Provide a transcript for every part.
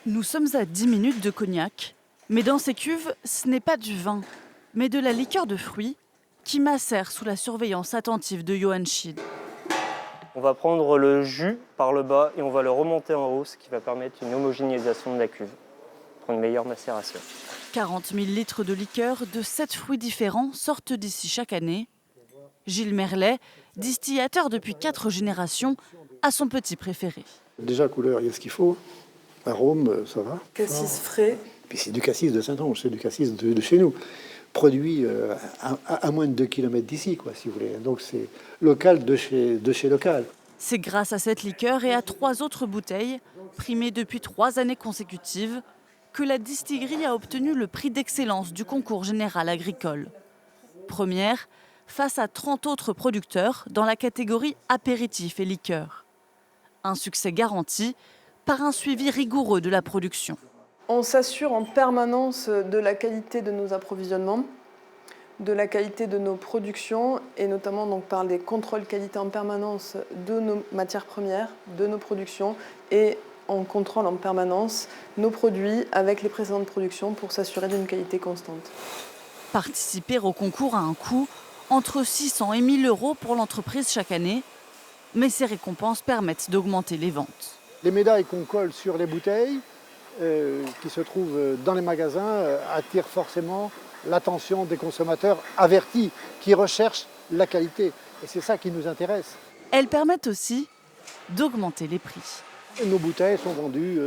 Nous sommes à 10 minutes de Cognac, mais dans ces cuves, ce n'est pas du vin, mais de la liqueur de fruits qui macère sous la surveillance attentive de Johan Schied. On va prendre le jus par le bas et on va le remonter en haut, ce qui va permettre une homogénéisation de la cuve pour une meilleure macération. 40 000 litres de liqueur de 7 fruits différents sortent d'ici chaque année. Gilles Merlet, distillateur depuis 4 générations, a son petit préféré. Déjà, couleur, il y a ce qu'il faut. Arôme, ça va. Cassis frais. Puis c'est du cassis de Saint-Onge, c'est du cassis de chez nous. Produit à moins de 2 km d'ici, quoi, si vous voulez. Donc c'est local de chez local. C'est grâce à cette liqueur et à 3 autres bouteilles, primées depuis 3 années consécutives, que la distillerie a obtenu le prix d'excellence du concours général agricole. Première, face à 30 autres producteurs dans la catégorie apéritifs et liqueurs. Un succès garanti par un suivi rigoureux de la production. On s'assure en permanence de la qualité de nos approvisionnements, de la qualité de nos productions et notamment donc par les contrôles qualité en permanence de nos matières premières, de nos productions et on contrôle en permanence nos produits avec les précédentes productions pour s'assurer d'une qualité constante. Participer au concours a un coût entre 600 et 1 000 euros pour l'entreprise chaque année, mais ces récompenses permettent d'augmenter les ventes. Les médailles qu'on colle sur les bouteilles, qui se trouvent dans les magasins, attirent forcément l'attention des consommateurs avertis qui recherchent la qualité. Et c'est ça qui nous intéresse. Elles permettent aussi d'augmenter les prix. Et nos bouteilles sont vendues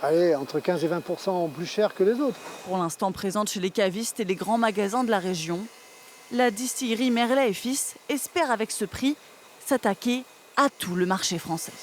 entre 15 et 20% plus cher que les autres. Pour l'instant présente chez les cavistes et les grands magasins de la région, la distillerie Merlet et Fils espère avec ce prix s'attaquer à tout le marché français.